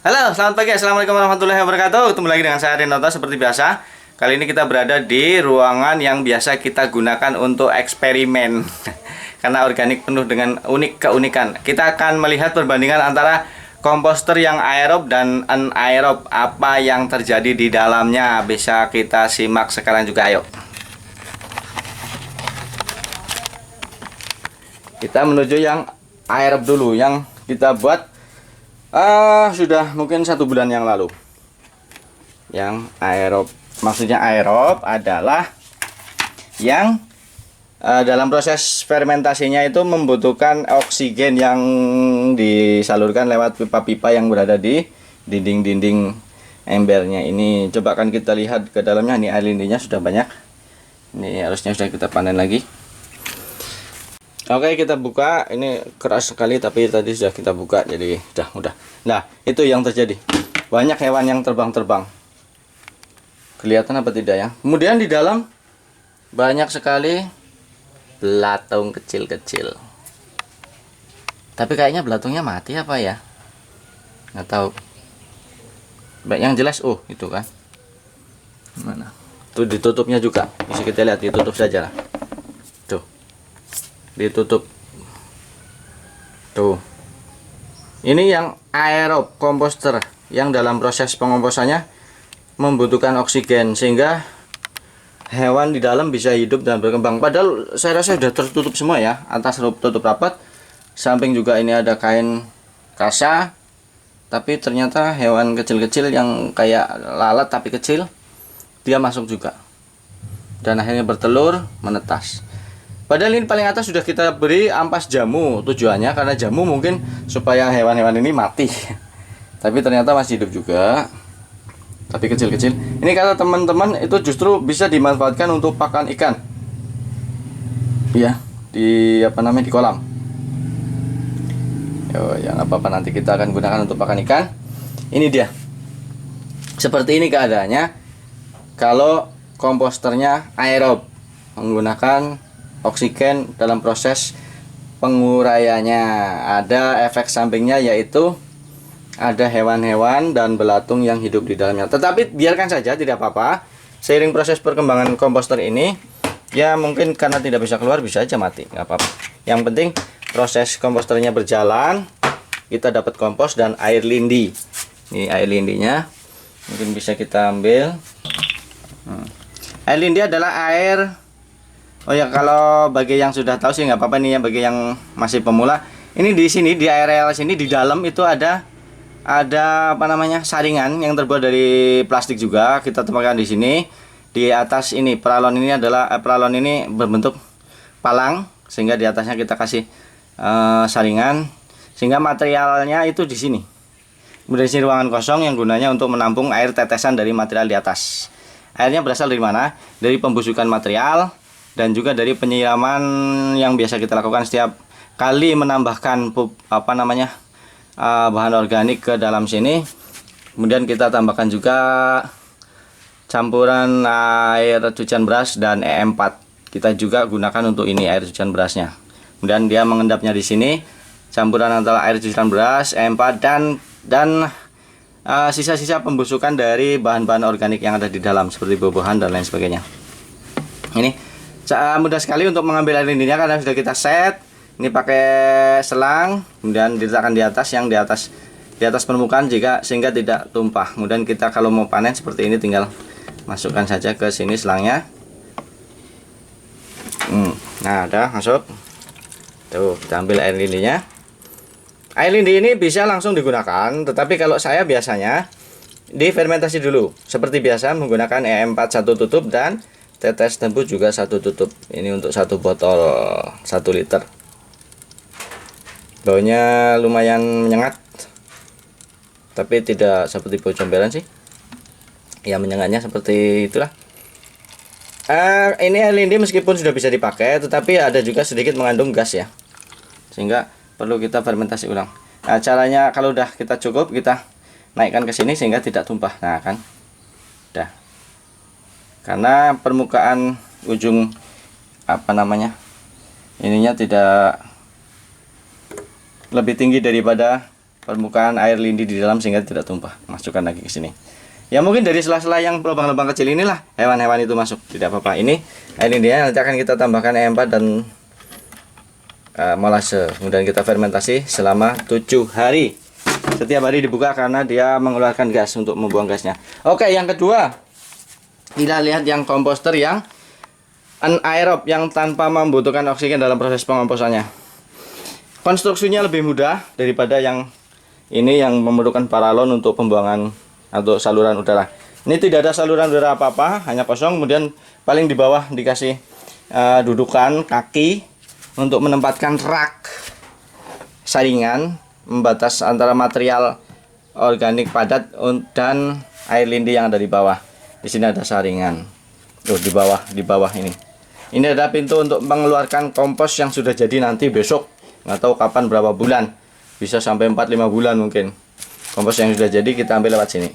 Halo, selamat pagi. Assalamualaikum warahmatullahi wabarakatuh. Ketemu lagi dengan saya Rinoto seperti biasa. Kali ini kita berada di ruangan yang biasa kita gunakan untuk eksperimen. Karena organik penuh dengan keunikan. Kita akan melihat perbandingan antara komposter yang aerob dan anaerob. Apa yang terjadi di dalamnya bisa kita simak sekarang juga, ayo. Kita menuju yang aerob dulu, yang kita buat sudah mungkin 1 bulan yang lalu. Yang aerob, maksudnya aerob adalah yang dalam proses fermentasinya itu membutuhkan oksigen yang disalurkan lewat pipa-pipa yang berada di dinding-dinding embernya ini. Coba kan kita lihat ke dalamnya. Ini air lindinya sudah banyak. Ini harusnya sudah kita panen lagi. Oke, kita buka. Ini keras sekali tapi tadi sudah kita buka, jadi udah. Nah, itu yang terjadi. Banyak hewan yang terbang-terbang. Kelihatan apa tidak ya? Kemudian di dalam banyak sekali belatung kecil-kecil. Tapi kayaknya belatungnya mati apa ya? Nggak tahu. Baik, yang jelas itu kan. Mana? Tuh ditutupnya juga. Bisa kita lihat, ditutup saja lah. Tuh. Ditutup tuh. Ini yang aerob komposter yang dalam proses pengomposannya membutuhkan oksigen sehingga hewan di dalam bisa hidup dan berkembang. Padahal saya rasa sudah tertutup semua ya, atas tutup rapat, samping juga ini ada kain kasa, tapi ternyata hewan kecil-kecil yang kayak lalat tapi kecil dia masuk juga dan akhirnya bertelur menetas. Padahal ini paling atas sudah kita beri ampas jamu, tujuannya karena jamu mungkin supaya hewan-hewan ini mati. Tapi ternyata masih hidup juga. Tapi kecil-kecil. Ini kata teman-teman itu justru bisa dimanfaatkan untuk pakan ikan. Iya, di di kolam. Ya apa-apa, nanti kita akan gunakan untuk pakan ikan. Ini dia. Seperti ini keadaannya kalau komposternya aerob, menggunakan oksigen dalam proses penguraiannya. Ada efek sampingnya, yaitu ada hewan-hewan dan belatung yang hidup di dalamnya. Tetapi biarkan saja, tidak apa-apa. Seiring proses perkembangan komposter ini, ya mungkin karena tidak bisa keluar bisa aja mati, nggak apa-apa. Yang penting proses komposternya berjalan, kita dapat kompos dan air lindi. Ini air lindinya, mungkin bisa kita ambil. Air lindi adalah air. Oh ya, kalau bagi yang sudah tahu sih nggak apa-apa nih ya, bagi yang masih pemula. Ini di sini di areal sini di dalam itu ada saringan yang terbuat dari plastik juga. Kita tempatkan di sini. Di atas ini peralon ini adalah peralon ini berbentuk palang, sehingga di atasnya kita kasih saringan sehingga materialnya itu di sini. Kemudian di sini ruangan kosong yang gunanya untuk menampung air tetesan dari material di atas. Airnya berasal dari mana? Dari pembusukan material dan juga dari penyiraman yang biasa kita lakukan setiap kali menambahkan bahan organik ke dalam sini. Kemudian kita tambahkan juga campuran air cucian beras dan E4. Kita juga gunakan untuk ini air cucian berasnya. Kemudian dia mengendapnya di sini, campuran antara air cucian beras, E4 dan sisa-sisa pembusukan dari bahan-bahan organik yang ada di dalam seperti buah-buahan dan lain sebagainya. Ini mudah sekali untuk mengambil air lindinya karena sudah kita set. Ini pakai selang, kemudian diletakkan di atas, yang di atas permukaan sehingga tidak tumpah. Kemudian kita kalau mau panen seperti ini tinggal masukkan saja ke sini selangnya. Nah, udah masuk. Tuh, kita ambil air lindinya. Air lindi ini bisa langsung digunakan, tetapi kalau saya biasanya difermentasi dulu. Seperti biasa menggunakan E4 1 tutup dan tetes tebu juga 1 tutup. Ini untuk 1 botol 1 liter. Baunya lumayan menyengat, tapi tidak seperti bau comberan sih. Ya, menyengatnya seperti itulah. Ini air lindi meskipun sudah bisa dipakai, tetapi ada juga sedikit mengandung gas ya, sehingga perlu kita fermentasi ulang. Nah, caranya kalau udah kita cukup, kita naikkan ke sini sehingga tidak tumpah. Nah kan, udah. Karena permukaan ujung ininya tidak lebih tinggi daripada permukaan air lindi di dalam sehingga tidak tumpah. Masukkan lagi ke sini. Ya mungkin dari sela-sela yang lubang-lubang kecil inilah hewan-hewan itu masuk. Tidak apa-apa. Ini air lindinya nanti akan kita tambahkan E4 dan molase. Kemudian kita fermentasi selama 7 hari. Setiap hari dibuka karena dia mengeluarkan gas untuk membuang gasnya. Oke, yang kedua, kita lihat yang komposter yang anaerob, yang tanpa membutuhkan oksigen dalam proses pengomposannya. Konstruksinya lebih mudah daripada yang ini yang memerlukan paralon untuk pembuangan atau saluran udara. Ini tidak ada saluran udara apa-apa, hanya kosong. Kemudian paling di bawah dikasih dudukan kaki untuk menempatkan rak saringan membatas antara material organik padat dan air lindi yang ada di bawah. Di sini ada saringan. Tuh di bawah ini. Ini ada pintu untuk mengeluarkan kompos yang sudah jadi nanti besok. Nggak tahu kapan, berapa bulan. Bisa sampai 4-5 bulan mungkin. Kompos yang sudah jadi kita ambil lewat sini.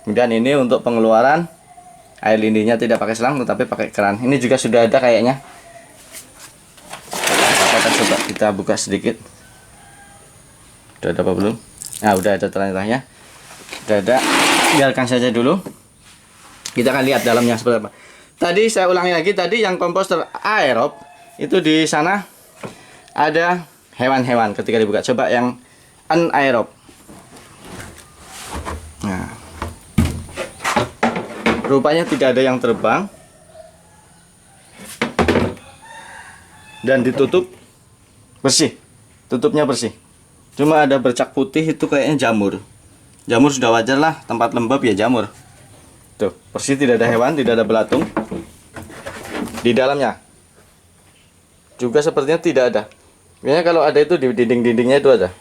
Kemudian ini untuk pengeluaran air lindinya tidak pakai selang tetapi pakai keran. Ini juga sudah ada kayaknya. Kita coba kita buka sedikit. Udah ada apa belum? Nah, udah ada terang-terangnya. Udah ada. Biarkan saja dulu. Kita akan lihat dalamnya seperti apa. Tadi saya ulangi lagi, tadi yang komposter aerob itu di sana ada hewan-hewan ketika dibuka. Coba yang anaerob. Nah, rupanya tidak ada yang terbang dan ditutup bersih. Tutupnya bersih. Cuma ada bercak putih, itu kayaknya jamur. Jamur sudah wajar lah, tempat lembab ya jamur. Tuh, bersih, tidak ada hewan, tidak ada belatung. Di dalamnya juga sepertinya tidak ada. Biasanya kalau ada itu di dinding-dindingnya itu ada.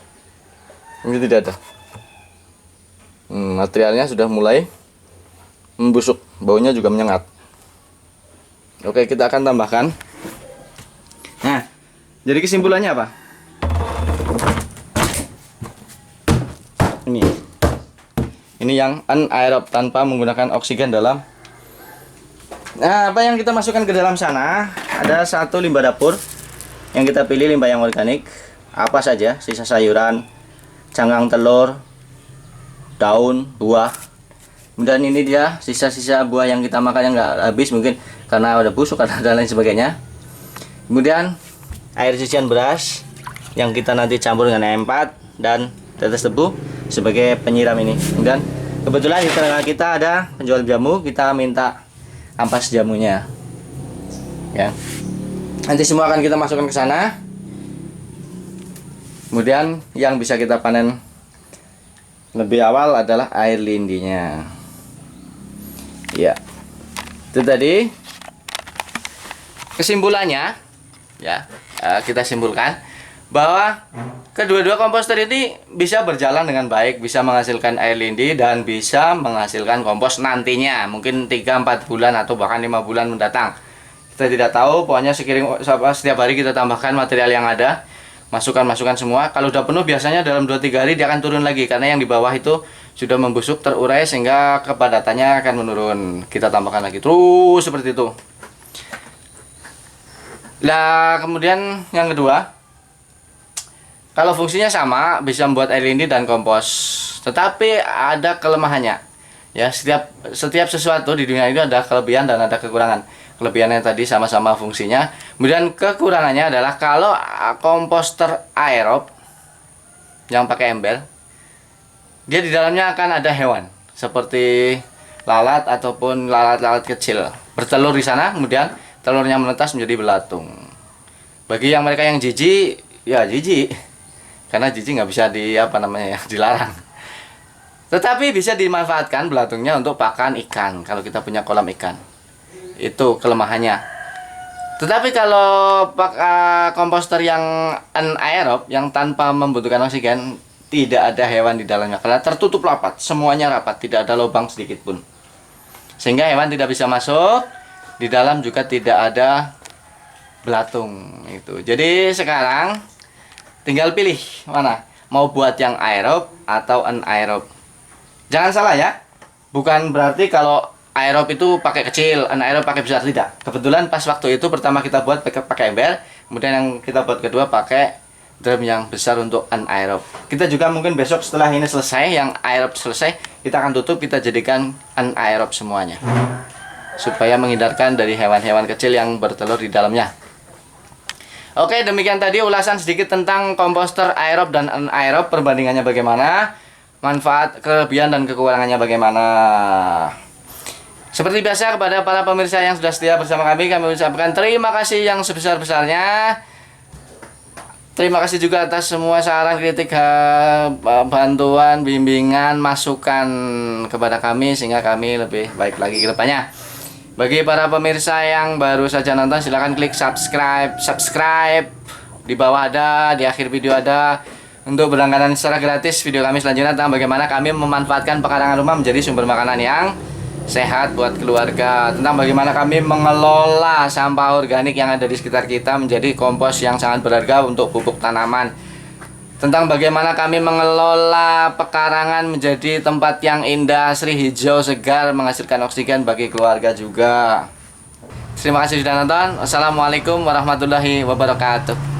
Ini tidak ada. Materialnya sudah mulai membusuk, baunya juga menyengat. Oke, kita akan tambahkan. Nah, jadi kesimpulannya apa? Ini yang anaerob, tanpa menggunakan oksigen dalam. Nah, apa yang kita masukkan ke dalam sana? Ada satu limbah dapur yang kita pilih, limbah yang organik. Apa saja, sisa sayuran, cangkang telur, daun, buah. Kemudian ini dia sisa-sisa buah yang kita makan yang nggak habis, mungkin karena udah busuk dan lain sebagainya. Kemudian air cucian beras yang kita nanti campur dengan E4 dan tetes tebu sebagai penyiram ini. Kemudian kebetulan di tengah kita ada penjual jamu, kita minta ampas jamunya. Ya. Nanti semua akan kita masukkan ke sana. Kemudian yang bisa kita panen lebih awal adalah air lindinya. Ya. Itu tadi kesimpulannya, ya. Kita simpulkan bahwa kedua-dua komposter ini bisa berjalan dengan baik, bisa menghasilkan air lindi dan bisa menghasilkan kompos nantinya, mungkin 3-4 bulan atau bahkan 5 bulan mendatang. Kita tidak tahu, pokoknya setiap hari kita tambahkan material yang ada, masukkan semua. Kalau udah penuh biasanya dalam 2-3 hari dia akan turun lagi, karena yang di bawah itu sudah membusuk, terurai, sehingga kepadatannya akan menurun. Kita tambahkan lagi terus seperti itu. Nah, kemudian yang kedua, kalau fungsinya sama, bisa membuat air lindi dan kompos, tetapi ada kelemahannya. Ya, setiap sesuatu di dunia ini ada kelebihan dan ada kekurangan. Kelebihannya tadi sama-sama fungsinya. Kemudian kekurangannya adalah kalau komposter aerob yang pakai ember, dia di dalamnya akan ada hewan seperti lalat ataupun lalat-lalat kecil bertelur di sana, kemudian telurnya menetas menjadi belatung. Bagi yang mereka yang jijik, ya jijik. Karena jijik nggak bisa dilarang. Tetapi bisa dimanfaatkan belatungnya untuk pakan ikan kalau kita punya kolam ikan. Itu kelemahannya. Tetapi kalau komposter yang anaerob, yang tanpa membutuhkan oksigen, tidak ada hewan di dalamnya karena tertutup rapat, semuanya rapat, tidak ada lubang sedikit pun. Sehingga hewan tidak bisa masuk, di dalam juga tidak ada belatung itu. Jadi sekarang tinggal pilih mana, mau buat yang aerob atau anaerob. Jangan salah ya, bukan berarti kalau aerob itu pakai kecil, anaerob pakai besar, tidak. Kebetulan pas waktu itu pertama kita buat pakai ember, kemudian yang kita buat kedua pakai drum yang besar untuk anaerob. Kita juga mungkin besok setelah ini selesai, yang aerob selesai, kita akan tutup, kita jadikan anaerob semuanya, supaya menghindarkan dari hewan-hewan kecil yang bertelur di dalamnya. Oke, demikian tadi ulasan sedikit tentang komposter aerob dan anaerob, perbandingannya bagaimana, manfaat, kelebihan dan kekurangannya bagaimana. Seperti biasa, kepada para pemirsa yang sudah setia bersama kami ucapkan terima kasih yang sebesar-besarnya. Terima kasih juga atas semua saran, kritik, bantuan, bimbingan, masukan kepada kami, sehingga kami lebih baik lagi ke depannya. Bagi para pemirsa yang baru saja nonton, silahkan klik subscribe. Di bawah ada, di akhir video ada, untuk berlangganan secara gratis video kami selanjutnya tentang bagaimana kami memanfaatkan pekarangan rumah menjadi sumber makanan yang sehat buat keluarga, tentang bagaimana kami mengelola sampah organik yang ada di sekitar kita menjadi kompos yang sangat berharga untuk pupuk tanaman, tentang bagaimana kami mengelola pekarangan menjadi tempat yang indah, asri, hijau, segar, menghasilkan oksigen bagi keluarga juga. Terima kasih sudah nonton. Wassalamualaikum warahmatullahi wabarakatuh.